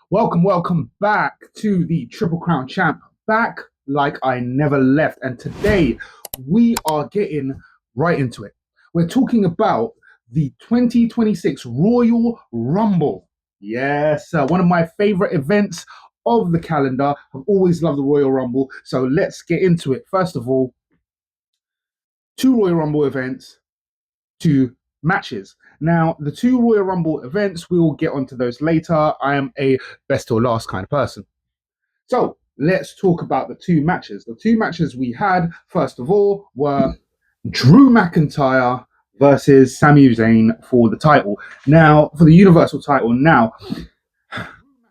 Welcome back to the Triple Crown Champ. Back like I never left. And today we are getting right into it. We're talking about the 2026 Royal Rumble. Yes, one of my favorite events of the calendar. I've always loved the Royal Rumble. So let's get into it. First of all, two Royal Rumble events, two matches. Now, the two Royal Rumble events, we will get onto those later. I am a best till last kind of person. So let's talk about the two matches. The two matches we had, first of all, were Drew McIntyre versus Sami Zayn for the title. Now, for the Universal title,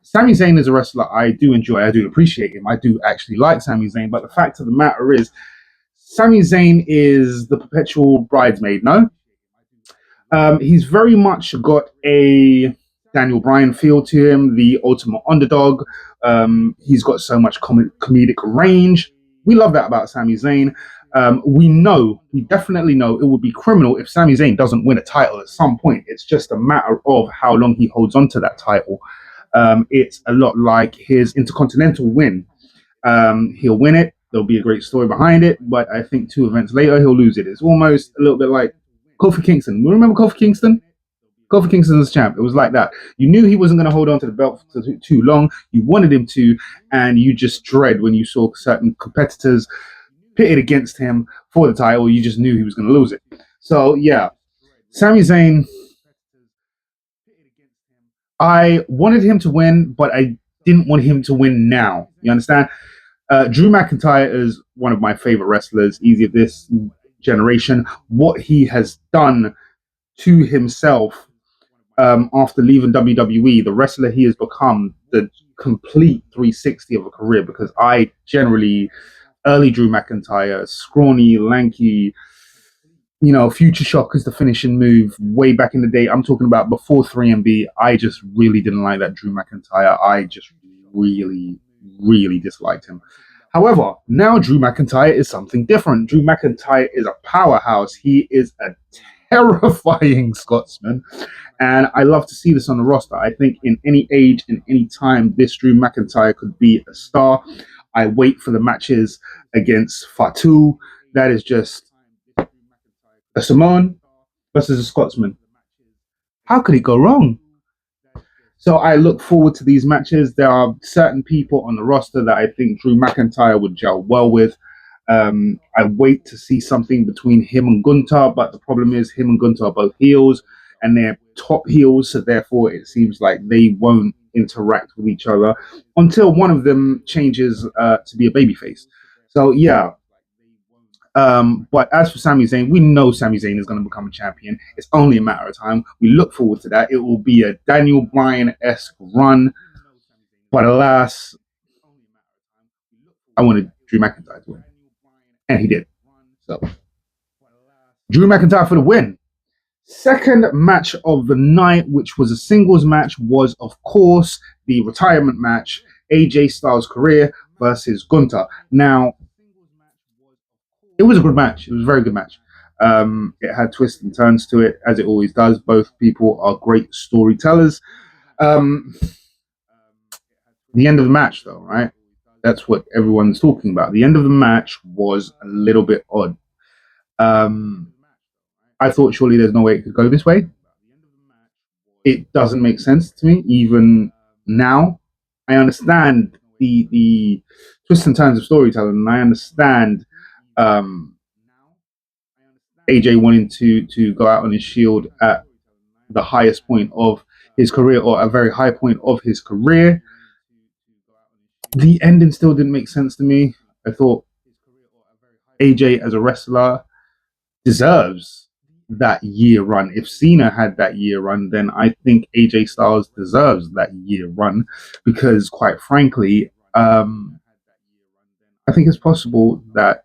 Sami Zayn is a wrestler I do enjoy. I do appreciate him. I do actually like Sami Zayn. But the fact of the matter is, Sami Zayn is the perpetual bridesmaid, no? He's very much got a Daniel Bryan feel to him, the ultimate underdog. He's got so much comedic range. We love that about Sami Zayn. We definitely know it would be criminal if Sami Zayn doesn't win a title at some point. It's just a matter of how long he holds on to that title. It's a lot like his Intercontinental win. He'll win it. There'll be a great story behind it, but I think two events later he'll lose it. It's almost a little bit like Kofi Kingston. Remember Kofi Kingston? Kofi Kingston's champ. It was like that. You knew he wasn't going to hold on to the belt for too long. You wanted him to, and you just dread when you saw certain competitors pitted against him for the title. You just knew he was going to lose it. So yeah, Sami Zayn. I wanted him to win, but I didn't want him to win now. You understand? Drew McIntyre is one of my favorite wrestlers, easy of this generation. What he has done to himself after leaving WWE, the wrestler he has become, the complete 360 of a career. Because I generally, early Drew McIntyre, scrawny, lanky, Future Shock is the finishing move way back in the day. I'm talking about before 3MB. I just really didn't like that Drew McIntyre. I just really, really disliked him. However, now Drew McIntyre is something different. Drew McIntyre is a powerhouse. He is a terrifying Scotsman. And I love to see this on the roster. I think in any age, in any time, this Drew McIntyre could be a star. I wait for the matches against Fatu. That is just a Samoan versus a Scotsman. How could it go wrong? So I look forward to these matches. There are certain people on the roster that I think Drew McIntyre would gel well with. I wait to see something between him and Gunther, but the problem is him and Gunther are both heels, and they're top heels, so therefore it seems like they won't interact with each other until one of them changes to be a babyface. So yeah, but as for Sami Zayn, we know Sami Zayn is going to become a champion. It's only a matter of time. We look forward to that. It will be a Daniel Bryan-esque run. But alas, I wanted Drew McIntyre to win. And he did. So, Drew McIntyre for the win. Second match of the night, which was a singles match, was, of course, the retirement match, AJ Styles' career versus Gunther. Now, it was a good match. It was a very good match. It had twists and turns to it, as it always does. Both people are great storytellers. The end of the match, though, right? That's what everyone's talking about. The end of the match was a little bit odd. I thought surely there's no way it could go this way. It doesn't make sense to me, even now. I understand the twists and turns of storytelling, and I understand AJ wanting to go out on his shield at the highest point of his career, or a very high point of his career. The ending still didn't make sense to me. I thought AJ as a wrestler deserves that year run. If Cena had that year run, then I think AJ Styles deserves that year run, because quite frankly, I think it's possible that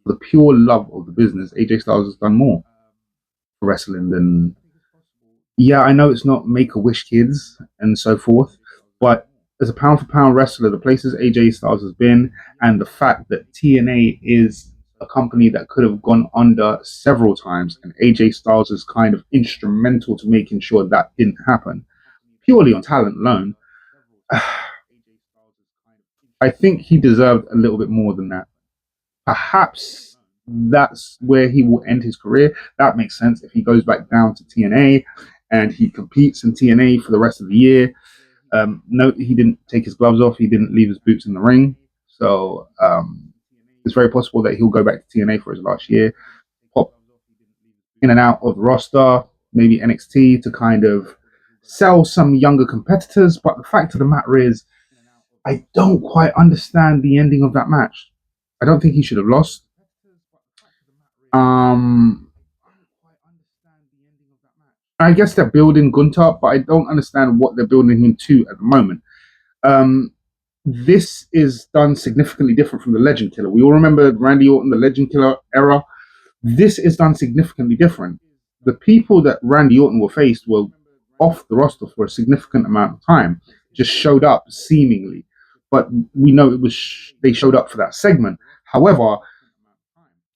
the pure love of the business, AJ Styles has done more for wrestling than. Yeah, I know it's not Make-A-Wish kids and so forth, but as a pound for pound wrestler, the places AJ Styles has been, and the fact that TNA is a company that could have gone under several times, and AJ Styles is kind of instrumental to making sure that didn't happen, purely on talent alone. I think he deserved a little bit more than that. Perhaps that's where he will end his career. That makes sense if he goes back down to TNA and he competes in TNA for the rest of the year. No, he didn't take his gloves off. He didn't leave his boots in the ring. So it's very possible that he'll go back to TNA for his last year, pop in and out of the roster, maybe NXT to kind of sell some younger competitors. But the fact of the matter is, I don't quite understand the ending of that match. I don't think he should have lost. Um, I guess they're building Gunter, but I don't understand what they're building him to at the moment. Um, this is done significantly different from the Legend Killer. We all remember Randy Orton, the Legend Killer era. This is done significantly different. The people that Randy Orton were faced were off the roster for a significant amount of time, just showed up seemingly. But we know it was they showed up for that segment. However,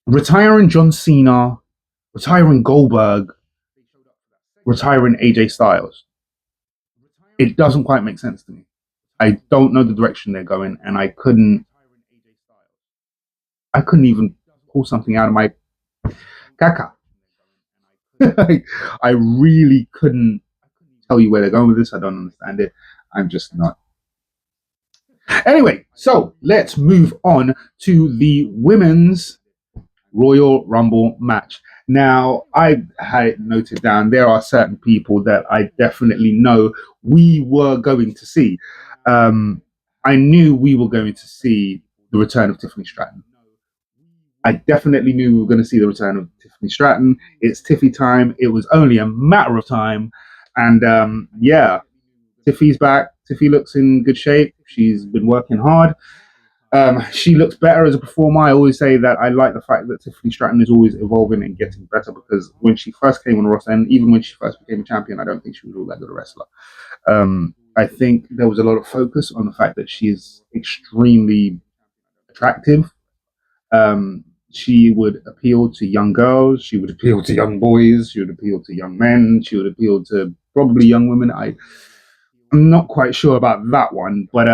retiring John Cena, retiring Goldberg, retiring AJ Styles, it doesn't quite make sense to me. I don't know the direction they're going, and I couldn't even pull something out of my caca. I really couldn't tell you where they're going with this. I don't understand it. I'm just not. Anyway, so let's move on to the women's Royal Rumble match. Now, I had noted down there are certain people that I definitely know we were going to see. I knew we were going to see the return of Tiffany Stratton. I definitely knew we were going to see the return of Tiffany Stratton. It's Tiffy time. It was only a matter of time. And yeah, Tiffy's back. Tiffy looks in good shape. She's been working hard. She looks better as a performer. I always say that I like the fact that Tiffany Stratton is always evolving and getting better, because when she first came on the roster, and even when she first became a champion, I don't think she was all that good a wrestler. I think there was a lot of focus on the fact that she is extremely attractive. She would appeal to young girls. She would appeal to young boys. She would appeal to young men. She would appeal to probably young women. I'm not quite sure about that one, but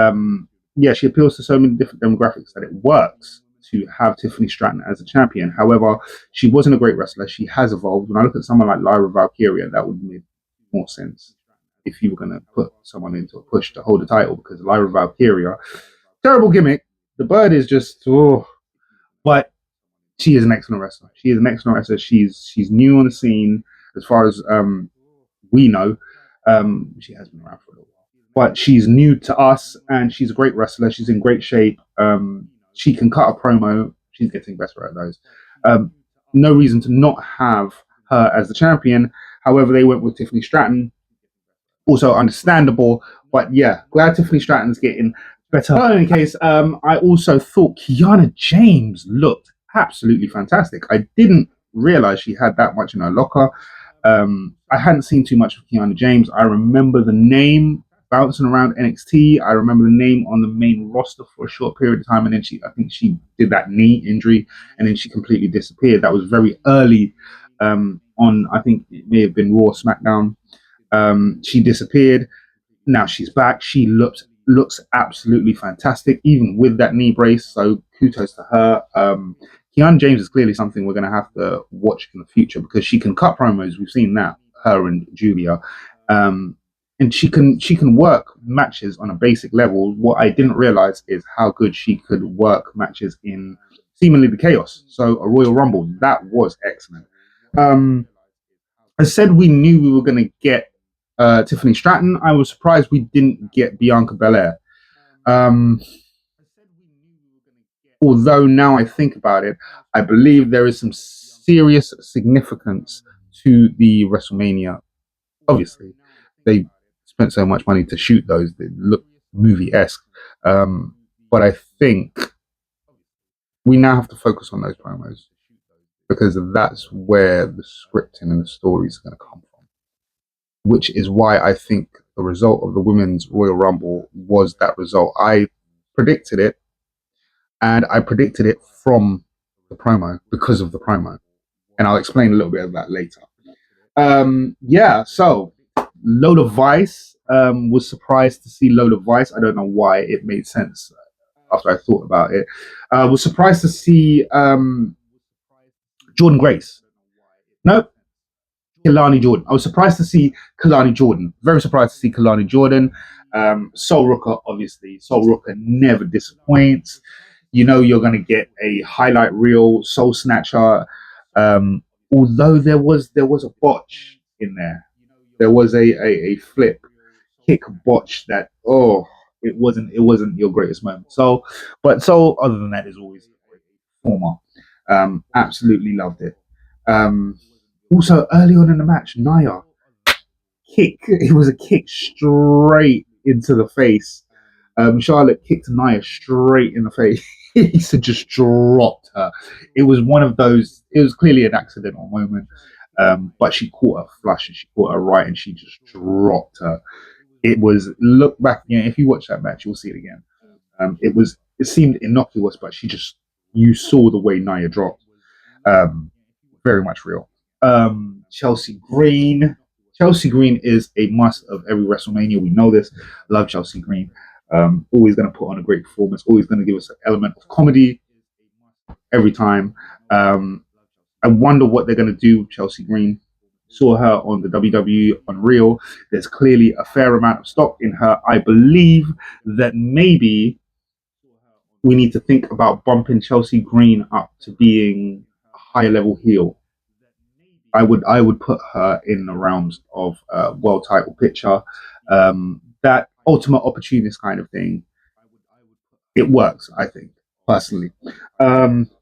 yeah, she appeals to so many different demographics that it works to have Tiffany Stratton as a champion. However, she wasn't a great wrestler. She has evolved. When I look at someone like Lyra Valkyria, that would make more sense if you were going to put someone into a push to hold a title, because Lyra Valkyria, terrible gimmick. The bird is just, oh, but she is an excellent wrestler. She is an excellent wrestler. She's new on the scene as far as we know. She has been around for a little while, but she's new to us, and she's a great wrestler. She's in great shape. She can cut a promo. She's getting better at those. No reason to not have her as the champion. However, they went with Tiffany Stratton. Also understandable, but yeah, glad Tiffany Stratton's getting better. But in any case, I also thought Kiana James looked absolutely fantastic. I didn't realize she had that much in her locker. I hadn't seen too much of Kiana James. I remember the name bouncing around NXT. I remember the name on the main roster for a short period of time, and then I think she did that knee injury, and then she completely disappeared. That was very early on, I think it may have been Raw, SmackDown. She disappeared. Now she's back. She looks absolutely fantastic, even with that knee brace. So kudos to her. Kiana James is clearly something we're going to have to watch in the future, because she can cut promos. We've seen that, her and Julia, and she can work matches on a basic level. What I didn't realize is how good she could work matches in seemingly the chaos. So a Royal Rumble, that was excellent. I said we knew we were going to get Tiffany Stratton. I was surprised we didn't get Bianca Belair. Although now I think about it, I believe there is some serious significance to the WrestleMania. Obviously, they spent so much money to shoot those; they look movie-esque. But I think we now have to focus on those promos, because that's where the scripting and the stories are going to come from. Which is why I think the result of the Women's Royal Rumble was that result. I predicted it, and I predicted it from the promo, because of the promo. And I'll explain a little bit of that later. Yeah, so load of vice Was surprised to see Lola Vice. I don't know why it made sense after I thought about it. Was surprised to see Jordan Grace. No, Kalani Jordan. I was surprised to see Kalani Jordan. Very surprised to see Kalani Jordan. Sol Rooker, obviously. Sol Rooker never disappoints. You know you're going to get a highlight reel, Soul Snatcher. Um, although there was a botch in there. There was a flip kick botch that it wasn't your greatest moment. So, but so other than that, is always a great performer. Absolutely loved it. Um, Also, early on in the match, Naya kick. It was a kick straight into the face. Charlotte kicked Naya straight in the face. and just dropped her. It was one of those. It was clearly an accidental moment, but she caught her flush and she caught her right, and she just dropped her. It was look back. If you watch that match, you'll see it again. It seemed innocuous, but you saw the way Naya dropped. Um, Very much real. Chelsea Green. Chelsea Green is a must of every WrestleMania. We know this. Love Chelsea Green. Always going to put on a great performance. Always going to give us an element of comedy every time. Um, I wonder what they're going to do with Chelsea Green. Saw her on the WWE on Real. There's clearly a fair amount of stock in her. I believe that maybe we need to think about bumping Chelsea Green up to being a higher level heel. I would put her in the realms of world title picture. That ultimate opportunist kind of thing. It works, I think, personally.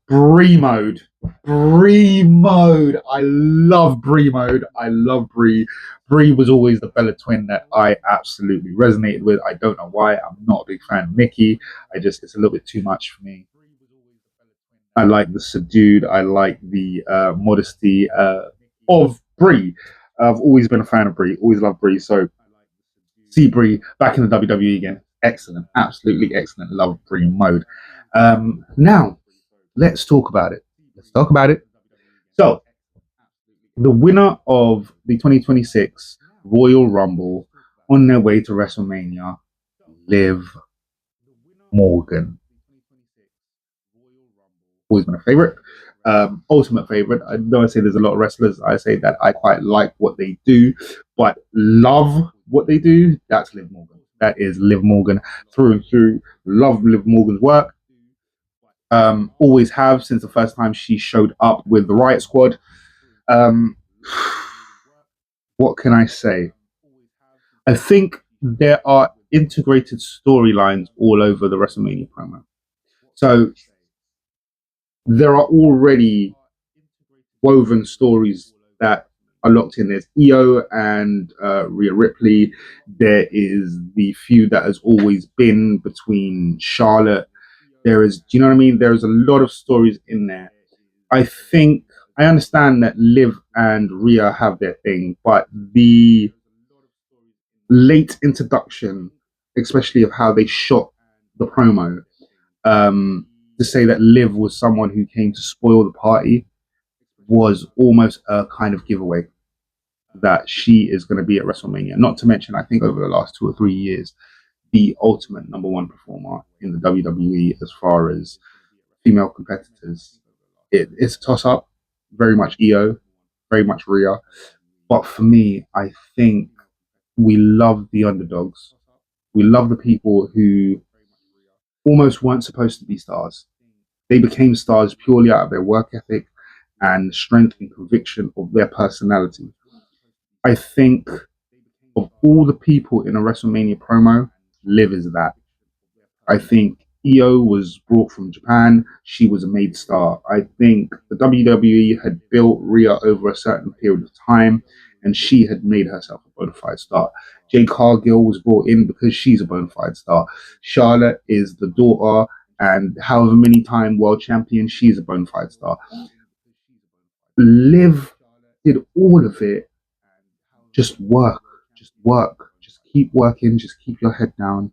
Brie mode. Brie mode. I love Brie mode. I love Brie. Brie was always the Bella twin that I absolutely resonated with. I don't know why. I'm not a big fan of Nikki. It's a little bit too much for me. I like the subdued. I like the modesty of Brie. I've always been a fan of Brie. Always loved Brie. So see Brie back in the WWE again. Excellent. Absolutely excellent. Love Brie mode. Now let's talk about it. Let's talk about it. So the winner of the 2026 Royal Rumble on their way to WrestleMania, Liv Morgan. Always been a favorite. Ultimate favorite. I know I say there's a lot of wrestlers. I say that I quite like what they do, but love what they do. That's Liv Morgan. That is Liv Morgan through and through. Love Liv Morgan's work. Always have since the first time she showed up with the Riot Squad. Um, what can I say? I think there are integrated storylines all over the WrestleMania promo. So there are already woven stories that are locked in. There's Io and Rhea Ripley. There is the feud that has always been between Charlotte. Do you know what I mean? There's a lot of stories in there. I think I understand that Liv and Rhea have their thing, but the late introduction, especially of how they shot the promo, to say that Liv was someone who came to spoil the party was almost a kind of giveaway that she is going to be at WrestleMania. Not to mention, I think over the last 2 or 3 years, the ultimate number one performer in the WWE as far as female competitors. It's a toss up, very much Io, very much Rhea. But for me, I think we love the underdogs. We love the people who almost weren't supposed to be stars. They became stars purely out of their work ethic and strength and conviction of their personality. I think of all the people in a WrestleMania promo, Liv is that. I think Io was brought from Japan. She was a made star. I think the WWE had built Rhea over a certain period of time, and she had made herself a bona fide star. Jade Cargill was brought in because she's a bona fide star. Charlotte is the daughter, and however many time world champion, she's a bona fide star. Liv did all of it. Just work, just keep working, just keep your head down,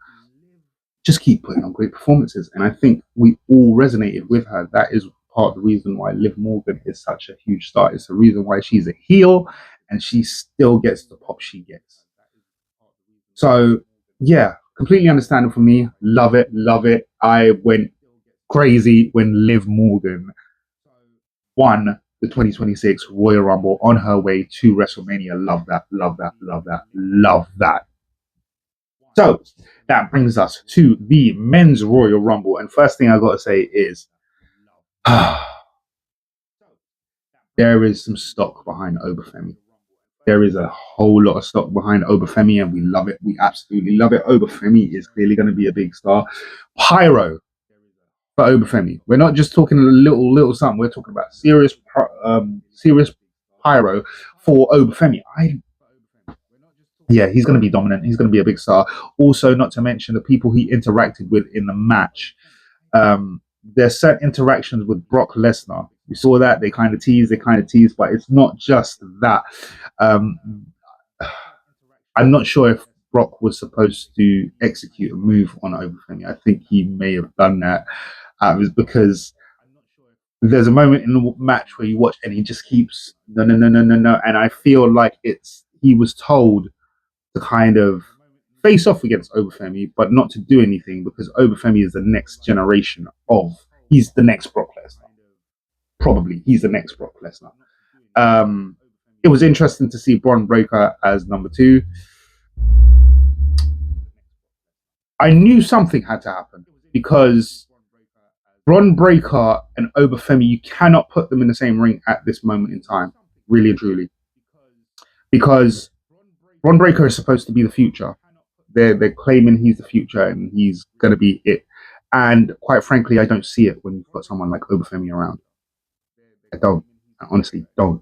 just keep putting on great performances. And I think we all resonated with her. That is part of the reason why Liv Morgan is such a huge star. It's the reason why she's a heel and she still gets the pop she gets. So yeah, completely understandable for me. Love it, love it. I went crazy when Liv Morgan won the 2026 Royal Rumble on her way to WrestleMania. Love that, love that, love that, love that. So that brings us to the men's Royal Rumble. And first thing I got to say is there is some stock behind Obafemi. There is a whole lot of stock behind Obafemi, and we love it. We absolutely love it. Obafemi is clearly going to be a big star. Pyro for Obafemi. We're not just talking a little something. We're talking about serious pyro for Obafemi. Yeah, he's going to be dominant. He's going to be a big star. Also, not to mention the people he interacted with in the match. There's certain interactions with Brock Lesnar. We saw that they kind of teased, but it's not just that. Um, I'm not sure if Brock was supposed to execute a move on Obafemi. I think he may have done that. It was because there's a moment in the match where you watch and he just keeps no, no, no, no, no, no, and I feel like he was told to kind of face off against Obafemi, but not to do anything because Obafemi is the next generation of. He's the next Brock Lesnar. Probably he's the next Brock Lesnar. It was interesting to see Braun Breaker as number 2. I knew something had to happen because Braun Breaker and Obafemi, you cannot put them in the same ring at this moment in time, really and truly, because Braun Breaker is supposed to be the future. They're claiming he's the future and he's going to be it. And quite frankly, I don't see it when you've got someone like Obafemi around. I don't. I honestly don't.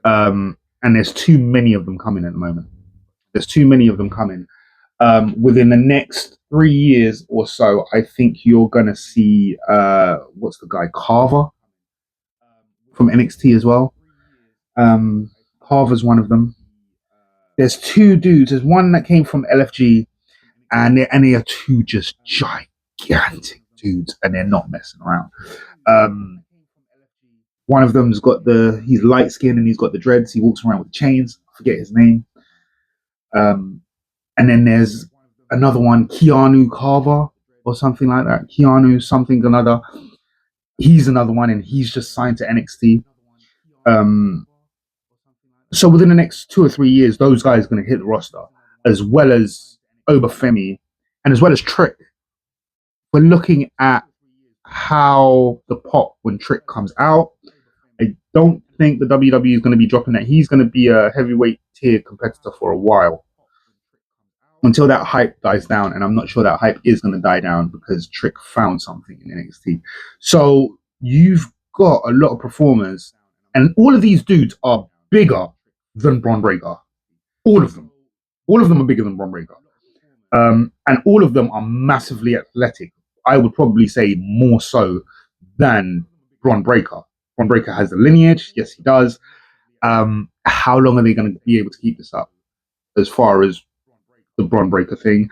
And there's too many of them coming at the moment. There's too many of them coming. Within the next 3 years or so, I think you're going to see, what's the guy, Carver from NXT as well. Carver's one of them. There's 2 dudes. There's one that came from LFG, and they are 2 just gigantic dudes, and they're not messing around. One of them's got he's light skinned and he's got the dreads. He walks around with chains. I forget his name. And then there's another one, Keanu Carver or something like that. Keanu something another. He's another one, and he's just signed to NXT. So within the next 2 or 3 years, those guys are going to hit the roster, as well as Obafemi, and as well as Trick. We're looking at how the pop when Trick comes out. I don't think the WWE is going to be dropping that. He's going to be a heavyweight tier competitor for a while until that hype dies down. And I'm not sure that hype is going to die down because Trick found something in NXT. So you've got a lot of performers, and all of these dudes are bigger than Braun Breaker. All of them. All of them are bigger than Braun Breaker. And all of them are massively athletic. I would probably say more so than Braun Breaker. Braun Breaker has the lineage. Yes, he does. How long are they going to be able to keep this up? As far as the Braun Breaker thing,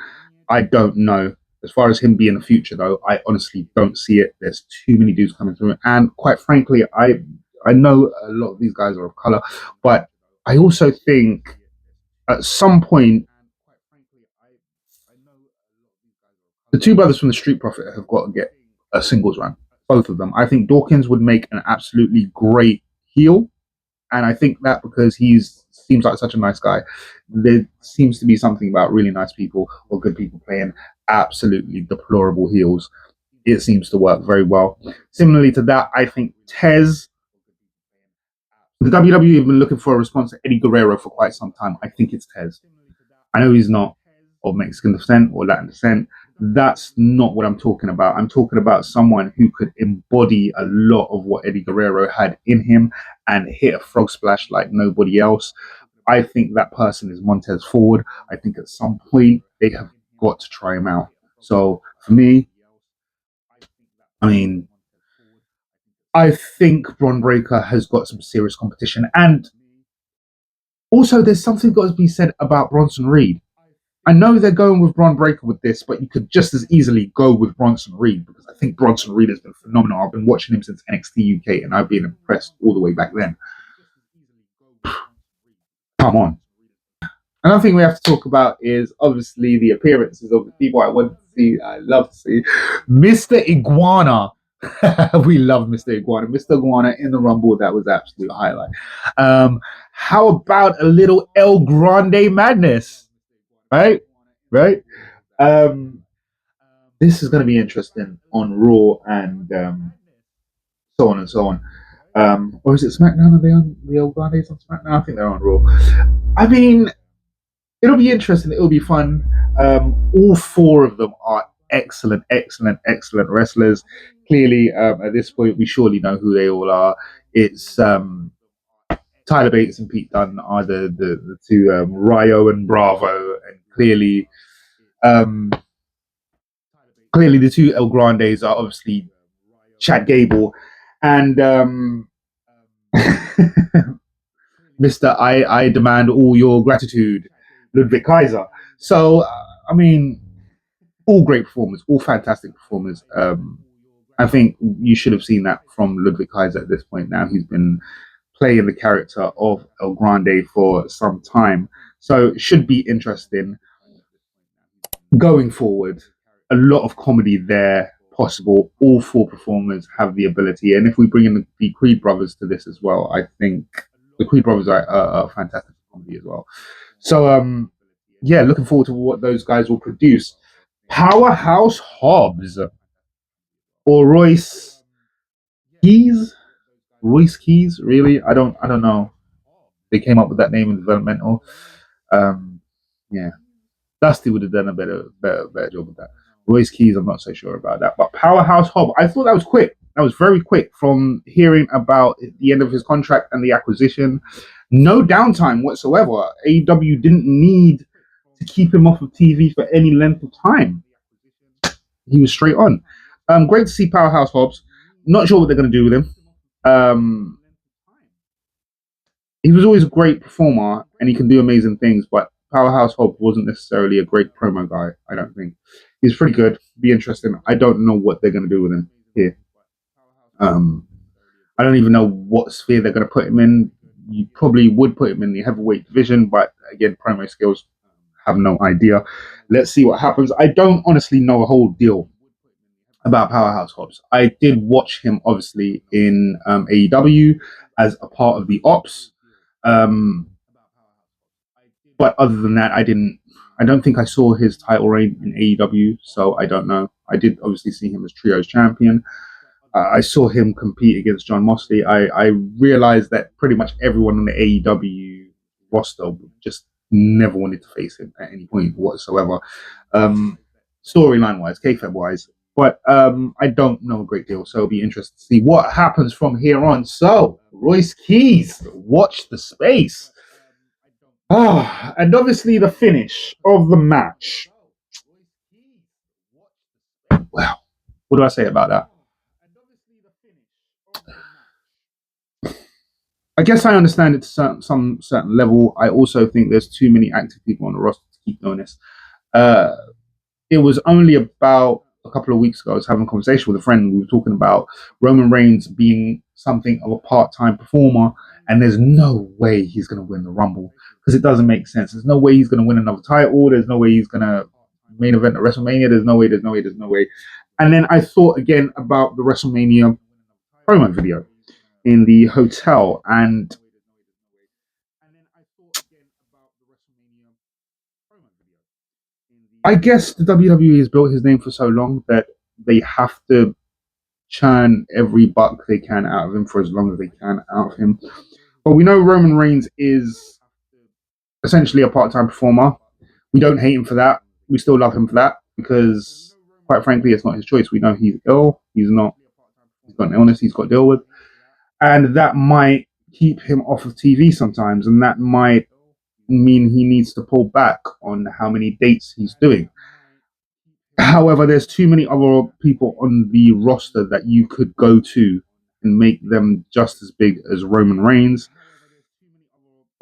I don't know. As far as him being the future, though, I honestly don't see it. There's too many dudes coming through. And quite frankly, I know a lot of these guys are of color, but I also think at some point, the 2 brothers from the Street Profit have got to get a singles run. Both of them. I think Dawkins would make an absolutely great heel. And I think that because seems like such a nice guy, there seems to be something about really nice people or good people playing absolutely deplorable heels. It seems to work very well. Similarly to that, I think Tez, the WWE have been looking for a response to Eddie Guerrero for quite some time. I think it's Tez. I know he's not of Mexican descent or Latin descent. That's not what I'm talking about. I'm talking about someone who could embody a lot of what Eddie Guerrero had in him and hit a frog splash like nobody else. I think that person is Montez Ford. I think at some point they have got to try him out. So for me, I think Braun Breaker has got some serious competition. And also, there's something got to be said about Bronson Reed. I know they're going with Braun Breaker with this, but you could just as easily go with Bronson Reed because I think Bronson Reed has been phenomenal. I've been watching him since NXT UK and I've been impressed all the way back then. Come on. Another thing we have to talk about is obviously the appearances of the people I want to see. I love to see Mr. Iguana. We love Mr. Iguana. Mr. Iguana in the Rumble, that was absolute highlight. Um, how about a little El Grande madness? Right? Right? Um, this is going to be interesting on Raw and so on and so on. Or is it SmackDown? Are they on the El Grandes on SmackDown? I think they're on Raw. I mean, it'll be interesting. It'll be fun. All four of them are excellent, excellent, excellent wrestlers. Clearly, at this point, we surely know who they all are. It's Tyler Bates and Pete Dunne are the two Ryo and Bravo, and um, clearly the two El Grandes are obviously Chad Gable and Mister I demand all your gratitude, Ludwig Kaiser. So I mean, all great performers, all fantastic performers. I think you should have seen that from Ludwig Kaiser at this point. Now he's been playing the character of El Grande for some time, so it should be interesting going forward. A lot of comedy there possible. All four performers have the ability, and if we bring in the Creed brothers to this as well, I think the Creed brothers are fantastic comedy as well. So yeah, looking forward to what those guys will produce. Powerhouse Hobbs or Keys? Royce Keys, really? I don't know. They came up with that name in developmental. Um, yeah, Dusty would have done a better job with that. Royce Keys, I'm not so sure about that. But Powerhouse Hobb, I thought that was quick. That was very quick from hearing about the end of his contract and the acquisition. No downtime whatsoever. AEW didn't need to keep him off of TV for any length of time. He was straight on. Great to see Powerhouse Hobbs. Not sure what they're going to do with him. Um, he was always a great performer and he can do amazing things, but Powerhouse Hobbs wasn't necessarily a great promo guy, I don't think. He's pretty good, be interesting. I don't know what they're going to do with him here. Um, I don't even know what sphere they're going to put him in. You probably would put him in the heavyweight division, but again, promo skills, have no idea. Let's see what happens. I don't honestly know a whole deal about Powerhouse Hobbs. I did watch him obviously in AEW as a part of the Ops. Um, but other than that, I didn't. I don't think I saw his title reign in AEW, so I don't know. I did obviously see him as trios champion. I saw him compete against John Moxley. I realized that pretty much everyone on the AEW roster just never wanted to face him at any point whatsoever. Um, Storyline wise, kayfabe wise, but I don't know a great deal, so it'll be interesting to see what happens from here on. So, Royce Keys, watch the space. And obviously the finish of the match. Wow, what do I say about that? I guess I understand it to some certain level. I also think there's too many active people on the roster to keep doing this. Uh, it was only about a couple of weeks ago, I was having a conversation with a friend. We were talking about Roman Reigns being something of a part-time performer, and there's no way he's going to win the Rumble because it doesn't make sense. There's no way he's going to win another title. There's no way he's going to main event at WrestleMania. There's no way. There's no way. There's no way. And then I thought again about the WrestleMania promo video in the hotel, and I guess the WWE has built his name for so long that they have to churn every buck they can out of him for as long as they can out of him. But we know Roman Reigns is essentially a part-time performer. We don't hate him for that. We still love him for that because, quite frankly, it's not his choice. We know he's ill. He's not. He's got an illness he's got to deal with, and that might keep him off of TV sometimes, and that might mean he needs to pull back on how many dates he's doing. However, there's too many other people on the roster that you could go to and make them just as big as Roman Reigns.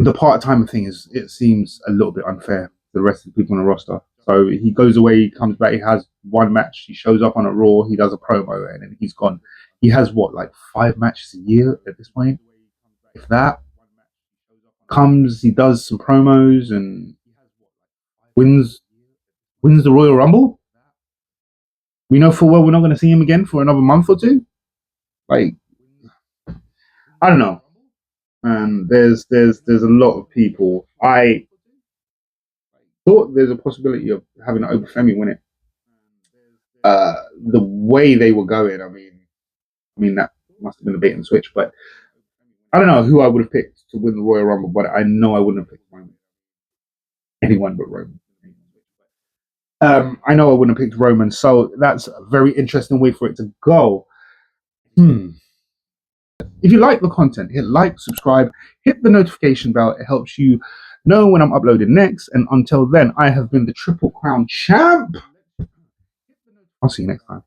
The part-time thing is, it seems a little bit unfair to the rest of the people on the roster. So he goes away, he comes back, he has one match, he shows up on a Raw, he does a promo, and then he's gone. He has what, like 5 matches a year at this point, if that. Comes, he does some promos, and wins the Royal Rumble. We know full well we're not going to see him again for another month or two. Like, I don't know. And there's a lot of people. I thought there's a possibility of having Obafemi win it. The way they were going, I mean that must have been a bait and switch. But I don't know who I would have picked to win the Royal Rumble. But I know I wouldn't have picked Roman. Anyone but Roman. I know I wouldn't have picked Roman. So that's a very interesting way for it to go. If you like the content, hit like, subscribe, hit the notification bell. It helps you know when I'm uploading next. And until then, I have been the Triple Crown Champ. I'll see you next time.